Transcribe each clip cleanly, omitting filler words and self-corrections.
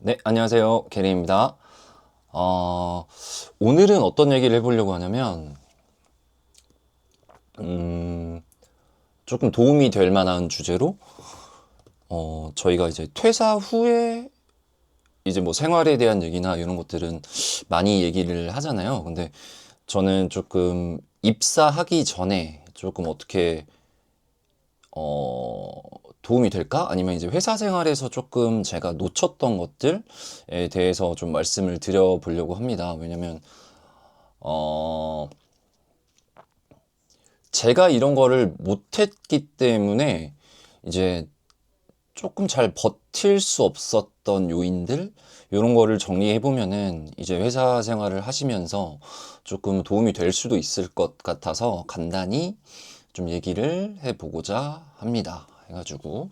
네, 안녕하세요. 게리입니다. 오늘은 어떤 얘기를 해보려고 하냐면, 조금 도움이 될 만한 주제로, 저희가 이제 퇴사 후에 이제 뭐 생활에 대한 얘기나 이런 것들은 많이 얘기를 하잖아요. 근데 저는 조금 입사하기 전에 조금 어떻게, 어, 도움이 될까? 아니면 이제 회사 생활에서 조금 제가 놓쳤던 것들에 대해서 좀 말씀을 드려보려고 합니다. 왜냐면, 어, 제가 이런 거를 못했기 때문에 이제 조금 잘 버틸 수 없었던 요인들, 이런 거를 정리해 보면은 이제 회사 생활을 하시면서 조금 도움이 될 수도 있을 것 같아서 간단히 좀 얘기를 해 보고자 합니다. 해가지고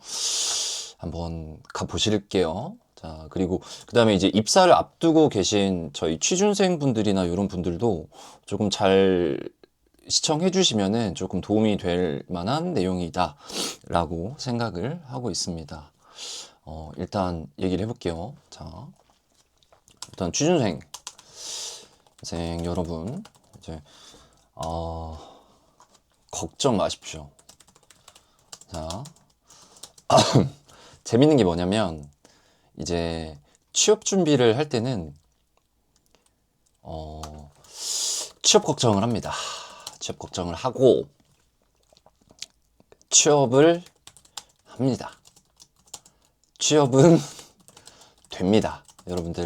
한번 가보실게요. 자, 그리고 그 다음에 이제 입사를 앞두고 계신 저희 취준생 분들이나 이런 분들도 조금 잘 시청해 주시면은 조금 도움이 될 만한 내용이다 라고 생각을 하고 있습니다. 일단 얘기를 해볼게요. 자, 일단 취준생 여러분, 이제, 어, 걱정 마십시오. 자, 재밌는 게 뭐냐면, 이제 취업 준비를 할 때는, 취업 걱정을 합니다. 취업 걱정을 하고, 취업을 합니다. 취업은 됩니다. 여러분들,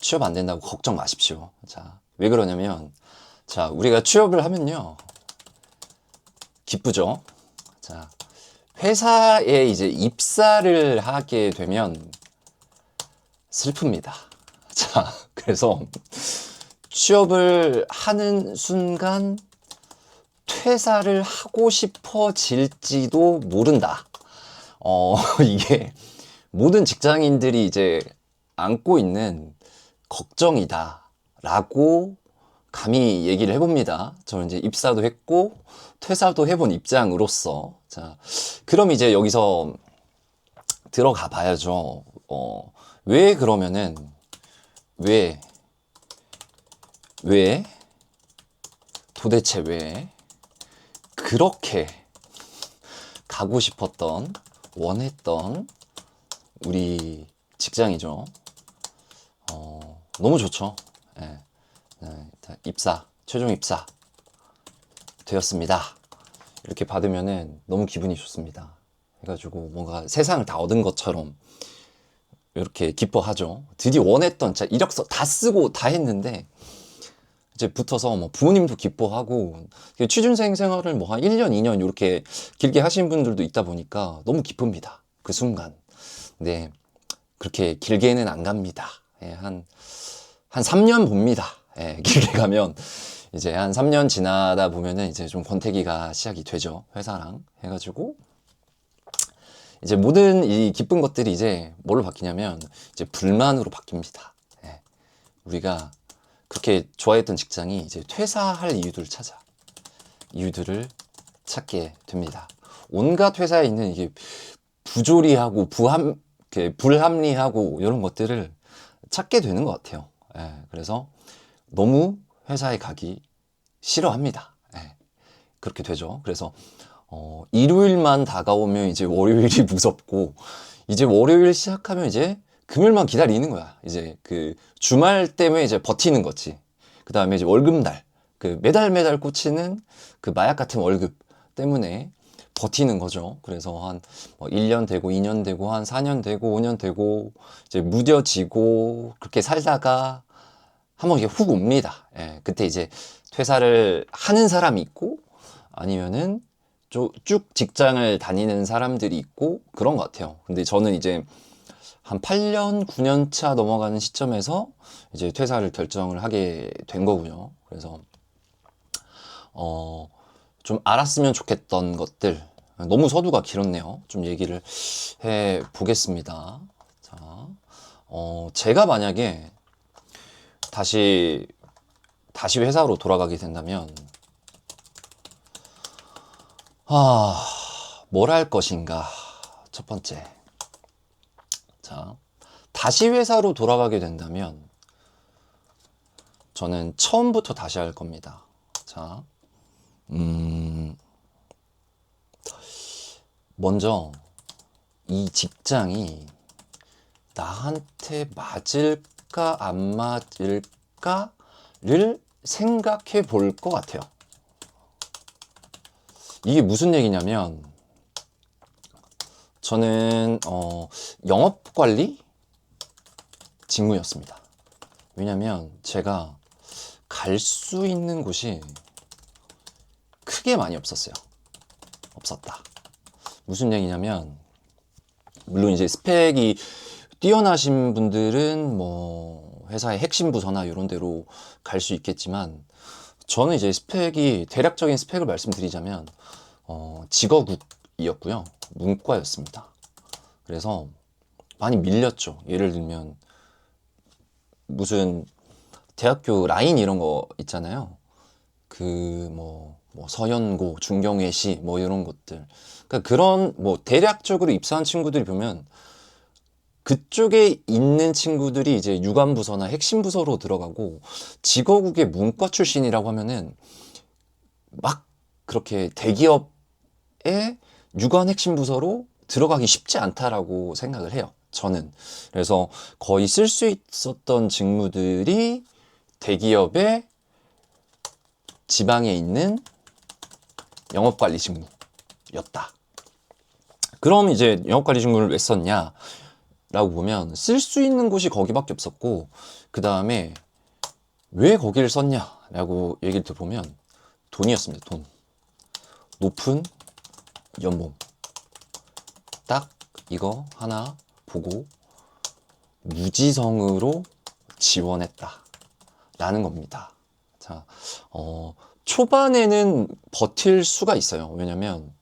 취업 안 된다고 걱정 마십시오. 자, 왜 그러냐면, 자, 우리가 취업을 하면요. 기쁘죠? 자, 회사에 이제 입사를 하게 되면 슬픕니다. 자, 그래서 취업을 하는 순간 퇴사를 하고 싶어질지도 모른다. 이게 모든 직장인들이 이제 안고 있는 걱정이다라고 감히 얘기를 해봅니다. 저는 이제 입사도 했고 퇴사도 해본 입장으로서 자, 그럼 이제 여기서 들어가 봐야죠. 왜 그러면은 왜 왜 도대체 왜 그렇게 가고 싶었던 원했던 우리 직장이죠. 너무 좋죠. 예, 네, 입사 최종 입사 되었습니다. 이렇게 받으면은 너무 기분이 좋습니다. 해가지고 뭔가 세상을 다 얻은 것처럼 이렇게 기뻐하죠. 드디어 원했던 자 이력서 다 쓰고 다 했는데 이제 붙어서 뭐 부모님도 기뻐하고 취준생 생활을 뭐 한 1년, 2년 이렇게 길게 하신 분들도 있다 보니까 너무 기쁩니다. 그 순간. 네. 그렇게 길게는 안 갑니다. 예, 한 3년 봅니다. 예, 길게 가면 이제 한 3년 지나다 보면은 이제 좀 권태기가 시작이 되죠. 회사랑 해가지고 이제 모든 이 기쁜 것들이 이제 뭘로 바뀌냐면 이제 불만으로 바뀝니다. 예, 우리가 그렇게 좋아했던 직장이 이제 퇴사할 이유들을 찾게 됩니다. 온갖 회사에 있는 이게 부조리하고 불합리하고 이런 것들을 찾게 되는 것 같아요. 예, 그래서 너무 회사에 가기 싫어합니다. 예, 그렇게 되죠. 그래서 일요일만 다가오면 이제 월요일이 무섭고 이제 월요일 시작하면 이제 금요일만 기다리는 거야. 이제 그 주말 때문에 이제 버티는 거지. 그 다음에 이제 월급날 그 매달 매달 꽂히는 그 마약 같은 월급 때문에 버티는 거죠. 그래서 한뭐 1년 되고 2년 되고 한 4년 되고 5년 되고 이제 무뎌지고 그렇게 살다가 한번 이게 훅 옵니다. 예, 그때 이제 퇴사를 하는 사람이 있고 아니면은 쭉 직장을 다니는 사람들이 있고 그런 것 같아요. 근데 저는 이제 한 8년, 9년 차 넘어가는 시점에서 이제 퇴사를 결정을 하게 된 거고요. 그래서 좀 알았으면 좋겠던 것들 너무 서두가 길었네요. 좀 얘기를 해 보겠습니다. 자, 제가 만약에 다시 회사로 돌아가게 된다면 뭘 할 것인가? 첫 번째. 자, 다시 회사로 돌아가게 된다면 저는 처음부터 다시 할 겁니다. 자, 먼저 이 직장이 나한테 맞을까 안 맞을까를 생각해 볼 것 같아요. 이게 무슨 얘기냐면 저는 영업관리 직무였습니다. 왜냐면 제가 갈 수 있는 곳이 크게 많이 없었어요. 없었다. 무슨 얘기냐면 물론 이제 스펙이 뛰어나신 분들은 뭐 회사의 핵심 부서나 이런 데로 갈 수 있겠지만 저는 이제 스펙이 대략적인 스펙을 말씀드리자면 직어국이었고요. 문과였습니다. 그래서 많이 밀렸죠. 예를 들면 무슨 대학교 라인 이런 거 있잖아요. 그 뭐 서연고, 중경외시 뭐 이런 것들. 그러니까 그런 뭐 대략적으로 입사한 친구들이 보면 그쪽에 있는 친구들이 이제 유관부서나 핵심 부서로 들어가고 직어국의 문과 출신이라고 하면은 막 그렇게 대기업의 유관 핵심 부서로 들어가기 쉽지 않다라고 생각을 해요. 저는. 그래서 거의 쓸 수 있었던 직무들이 대기업의 지방에 있는 영업관리 직무였다. 그럼 이제 영업관리 직무를 왜 썼냐? 라고 보면 쓸 수 있는 곳이 거기밖에 없었고 그 다음에 왜 거기를 썼냐? 라고 얘기를 들어보면 돈이었습니다. 돈. 높은 연봉. 딱 이거 하나 보고 무지성으로 지원했다. 라는 겁니다. 자, 초반에는 버틸 수가 있어요. 왜냐면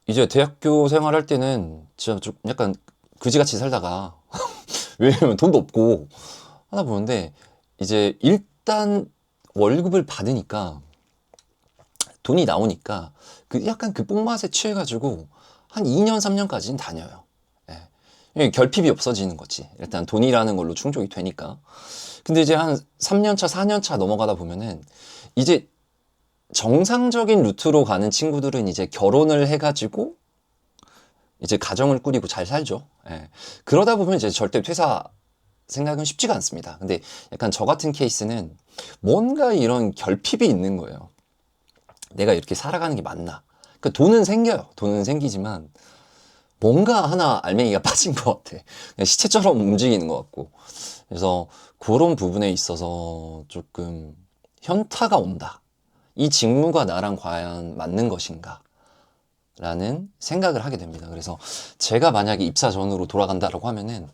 이제 대학교 생활할 때는 진짜 좀 약간 그지같이 살다가 왜냐면 돈도 없고 하다 보는데 이제 일단 월급을 받으니까 돈이 나오니까 그 약간 그 뽕맛에 취해가지고 한 2년, 3년까지는 다녀요. 예. 결핍이 없어지는 거지. 일단 돈이라는 걸로 충족이 되니까. 근데 이제 한 3년차, 4년차 넘어가다 보면은 이제 정상적인 루트로 가는 친구들은 이제 결혼을 해가지고 이제 가정을 꾸리고 잘 살죠. 예. 그러다 보면 이제 절대 퇴사 생각은 쉽지가 않습니다. 근데 약간 저 같은 케이스는 뭔가 이런 결핍이 있는 거예요. 내가 이렇게 살아가는 게 맞나? 그러니까 돈은 생겨요. 돈은 생기지만 뭔가 하나 알맹이가 빠진 것 같아. 그냥 시체처럼 움직이는 것 같고. 그래서 그런 부분에 있어서 조금 현타가 온다. 이 직무가 나랑 과연 맞는 것인가? 라는 생각을 하게 됩니다. 그래서 제가 만약에 입사 전으로 돌아간다라고 하면은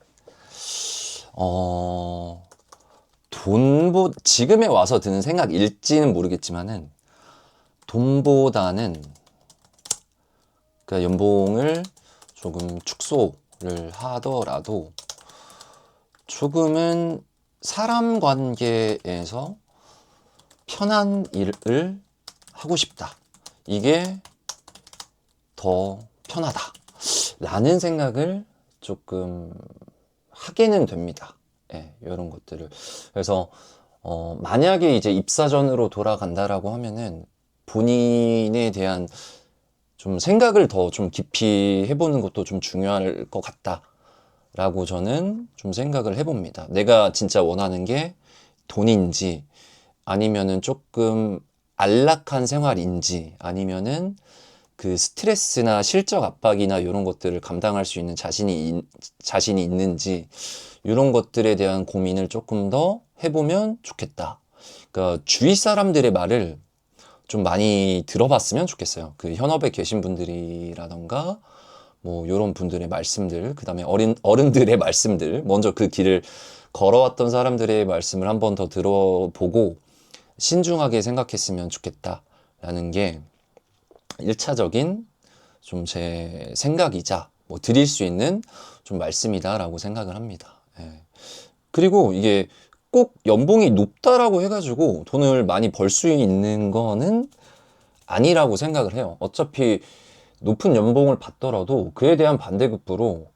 지금에 와서 드는 생각일지는 모르겠지만은 돈보다는 그 연봉을 조금 축소를 하더라도 조금은 사람 관계에서 편한 일을 하고 싶다. 이게 더 편하다. 라는 생각을 조금 하게는 됩니다. 예, 이런 것들을. 그래서, 만약에 이제 입사 전으로 돌아간다라고 하면은 본인에 대한 좀 생각을 더 좀 깊이 해보는 것도 좀 중요할 것 같다. 라고 저는 좀 생각을 해봅니다. 내가 진짜 원하는 게 돈인지 아니면은 조금 안락한 생활인지 아니면은 그 스트레스나 실적 압박이나 이런 것들을 감당할 수 있는 자신이 있는지 이런 것들에 대한 고민을 조금 더 해보면 좋겠다. 그러니까 주위 사람들의 말을 좀 많이 들어봤으면 좋겠어요. 그 현업에 계신 분들이라던가 뭐 이런 분들의 말씀들, 그 다음에 어른들의 말씀들, 먼저 그 길을 걸어왔던 사람들의 말씀을 한 번 더 들어보고 신중하게 생각했으면 좋겠다라는 게 1차적인 좀 제 생각이자 뭐 드릴 수 있는 좀 말씀이다라고 생각을 합니다. 예. 그리고 이게 꼭 연봉이 높다라고 해가지고 돈을 많이 벌 수 있는 거는 아니라고 생각을 해요. 어차피 높은 연봉을 받더라도 그에 대한 반대급부로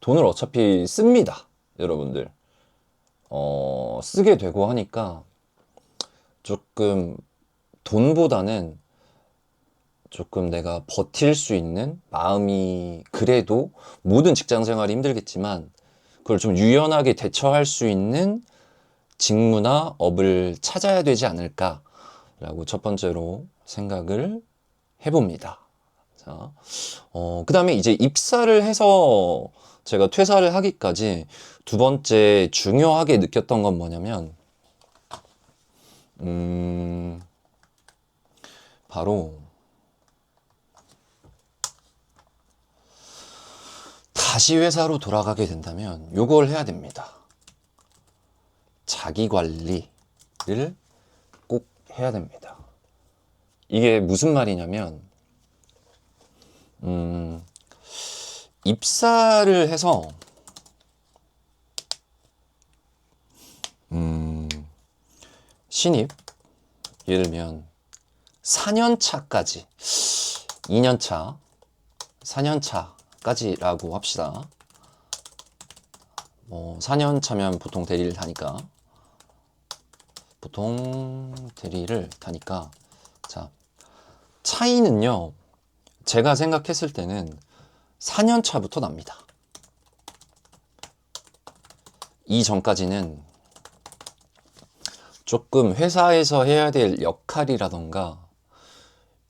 돈을 어차피 씁니다. 여러분들. 쓰게 되고 하니까 조금 돈보다는 조금 내가 버틸 수 있는 마음이, 그래도 모든 직장 생활이 힘들겠지만 그걸 좀 유연하게 대처할 수 있는 직무나 업을 찾아야 되지 않을까라고 첫 번째로 생각을 해봅니다. 자, 그 다음에 이제 입사를 해서 제가 퇴사를 하기까지 두 번째 중요하게 느꼈던 건 뭐냐면, 바로 다시 회사로 돌아가게 된다면 요걸 해야 됩니다. 자기 관리를 꼭 해야 됩니다. 이게 무슨 말이냐면, 입사를 해서 신입, 예를 들면 4년 차까지, 2년 차, 4년 차까지라고 합시다. 4년 차면 보통 대리를 다니까, 자, 차이는요, 제가 생각했을 때는 4년 차부터 납니다. 이전까지는 조금 회사에서 해야 될 역할이라던가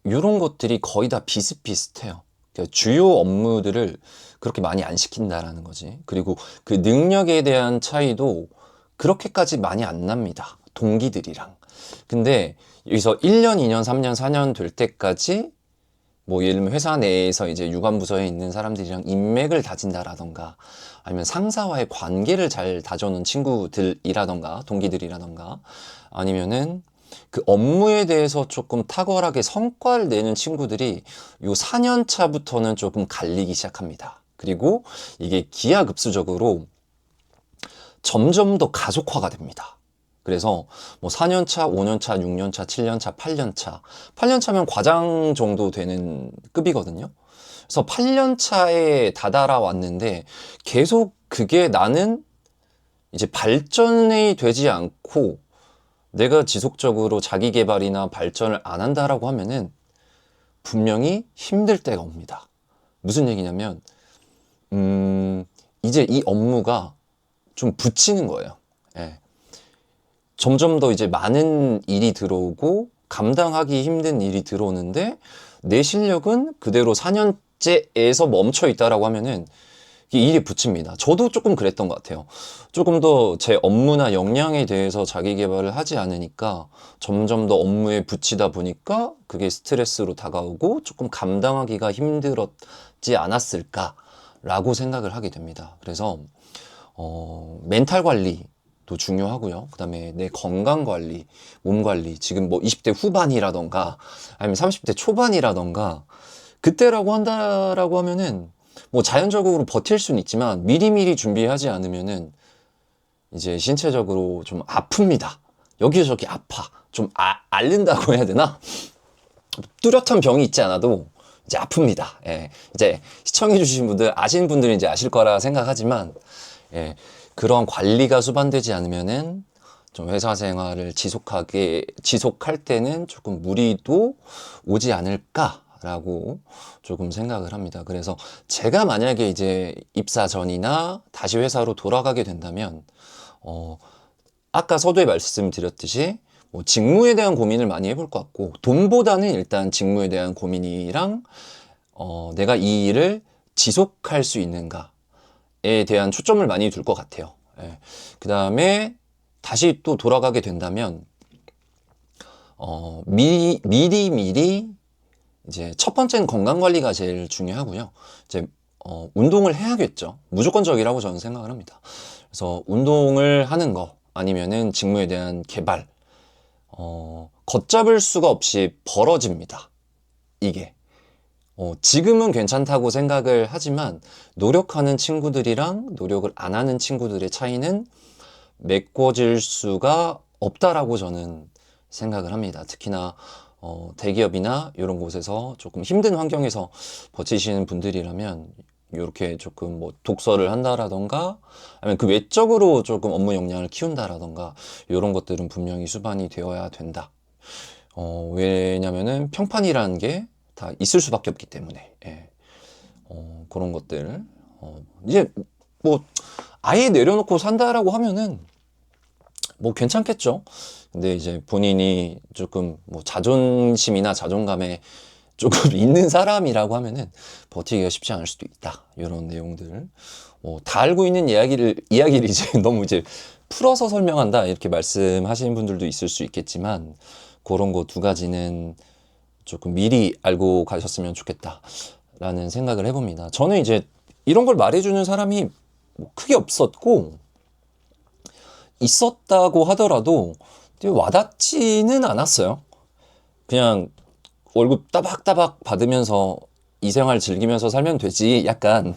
이런 것들이 거의 다 비슷비슷해요. 그러니까 주요 업무들을 그렇게 많이 안 시킨다라는 거지. 그리고 그 능력에 대한 차이도 그렇게까지 많이 안 납니다. 동기들이랑. 근데 여기서 1년, 2년, 3년, 4년 될 때까지 뭐 예를 들면 회사 내에서 이제 유관부서에 있는 사람들이랑 인맥을 다진다라던가, 아니면 상사와의 관계를 잘 다져놓은 친구들이라던가 동기들이라던가, 아니면은 그 업무에 대해서 조금 탁월하게 성과를 내는 친구들이 요 4년 차부터는 조금 갈리기 시작합니다. 그리고 이게 기하급수적으로 점점 더 가속화가 됩니다. 그래서 뭐 4년 차, 5년 차, 6년 차, 7년 차, 8년 차. 8년 차면 과장 정도 되는 급이거든요. 그래서 8년 차에 다다라 왔는데 계속 그게 나는 이제 발전이 되지 않고 내가 지속적으로 자기 개발이나 발전을 안 한다라고 하면은 분명히 힘들 때가 옵니다. 무슨 얘기냐면, 이제 이 업무가 좀 붙이는 거예요. 예. 점점 더 이제 많은 일이 들어오고 감당하기 힘든 일이 들어오는데 내 실력은 그대로 4년째에서 멈춰 있다라고 하면은 이 일이 붙입니다. 저도 조금 그랬던 것 같아요. 조금 더 제 업무나 역량에 대해서 자기 개발을 하지 않으니까 점점 더 업무에 붙이다 보니까 그게 스트레스로 다가오고 조금 감당하기가 힘들었지 않았을까라고 생각을 하게 됩니다. 그래서 멘탈 관리도 중요하고요. 그 다음에 내 건강 관리, 몸 관리, 지금 뭐 20대 후반이라던가 아니면 30대 초반이라던가 그때라고 한다라고 하면은 뭐 자연적으로 버틸 수는 있지만 미리미리 준비하지 않으면은 이제 신체적으로 좀 아픕니다. 여기저기 아파. 좀 앓는다고 해야 되나? 뚜렷한 병이 있지 않아도 이제 아픕니다. 예. 이제 시청해주신 분들, 아시는 분들은 이제 아실 거라 생각하지만, 예. 그런 관리가 수반되지 않으면은 좀 회사 생활을 지속할 때는 조금 무리도 오지 않을까라고 조금 생각을 합니다. 그래서 제가 만약에 이제 입사 전이나 다시 회사로 돌아가게 된다면, 아까 서두에 말씀드렸듯이 뭐 직무에 대한 고민을 많이 해볼 것 같고, 돈보다는 일단 직무에 대한 고민이랑 내가 이 일을 지속할 수 있는가에 대한 초점을 많이 둘 것 같아요. 예. 그 다음에 다시 또 돌아가게 된다면 미리 이제 첫 번째는 건강 관리가 제일 중요하고요. 이제 운동을 해야겠죠. 무조건적이라고 저는 생각을 합니다. 그래서 운동을 하는 거 아니면은 직무에 대한 개발, 걷잡을 수가 없이 벌어집니다. 이게. 지금은 괜찮다고 생각을 하지만 노력하는 친구들이랑 노력을 안 하는 친구들의 차이는 메꿔질 수가 없다라고 저는 생각을 합니다. 특히나 대기업이나 이런 곳에서 조금 힘든 환경에서 버티시는 분들이라면 이렇게 조금 뭐 독서를 한다라던가 아니면 그 외적으로 조금 업무 역량을 키운다라던가 이런 것들은 분명히 수반이 되어야 된다. 왜냐면은 평판이라는 게 다 있을 수밖에 없기 때문에 예. 그런 것들 이제 뭐 아예 내려놓고 산다라고 하면은 뭐 괜찮겠죠. 근데 이제 본인이 조금 뭐 자존심이나 자존감에 조금 있는 사람이라고 하면은 버티기가 쉽지 않을 수도 있다. 이런 내용들. 다 알고 있는 이야기를 이제 너무 이제 풀어서 설명한다. 이렇게 말씀하시는 분들도 있을 수 있겠지만, 그런 거 두 가지는 조금 미리 알고 가셨으면 좋겠다라는 생각을 해봅니다. 저는 이제 이런 걸 말해주는 사람이 뭐 크게 없었고, 있었다고 하더라도 되게 와닿지는 않았어요. 그냥 월급 따박따박 받으면서 이 생활 즐기면서 살면 되지 약간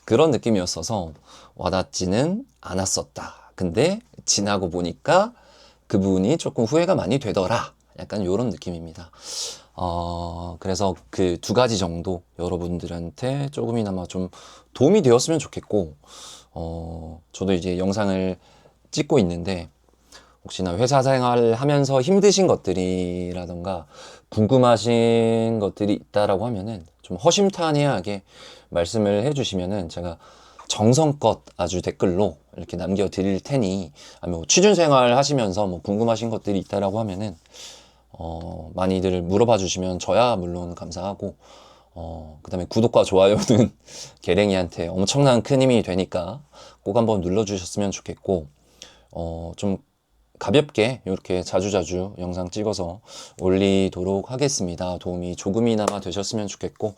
그런 느낌이었어서 와닿지는 않았었다. 근데 지나고 보니까 그분이 조금 후회가 많이 되더라. 약간 이런 느낌입니다. 그래서 그 두 가지 정도 여러분들한테 조금이나마 좀 도움이 되었으면 좋겠고, 저도 이제 영상을 찍고 있는데 혹시나 회사 생활 하면서 힘드신 것들이라던가 궁금하신 것들이 있다라고 하면은 좀 허심탄회하게 말씀을 해주시면은 제가 정성껏 아주 댓글로 이렇게 남겨드릴 테니, 아니면 취준 생활 하시면서 뭐 궁금하신 것들이 있다라고 하면은 많이들 물어봐 주시면 저야 물론 감사하고, 그 다음에 구독과 좋아요는 계랭이한테 엄청난 큰 힘이 되니까 꼭 한번 눌러주셨으면 좋겠고, 좀 가볍게 이렇게 자주자주 영상 찍어서 올리도록 하겠습니다. 도움이 조금이나마 되셨으면 좋겠고,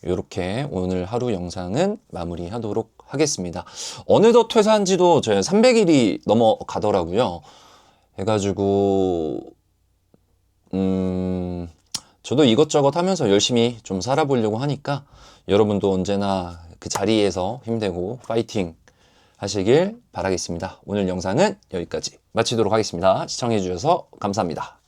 이렇게 오늘 하루 영상은 마무리하도록 하겠습니다. 어느덧 퇴사한 지도 제 300일이 넘어가더라고요. 해가지고 저도 이것저것 하면서 열심히 좀 살아보려고 하니까 여러분도 언제나 그 자리에서 힘내고 파이팅 하시길 바라겠습니다. 오늘 영상은 여기까지 마치도록 하겠습니다. 시청해주셔서 감사합니다.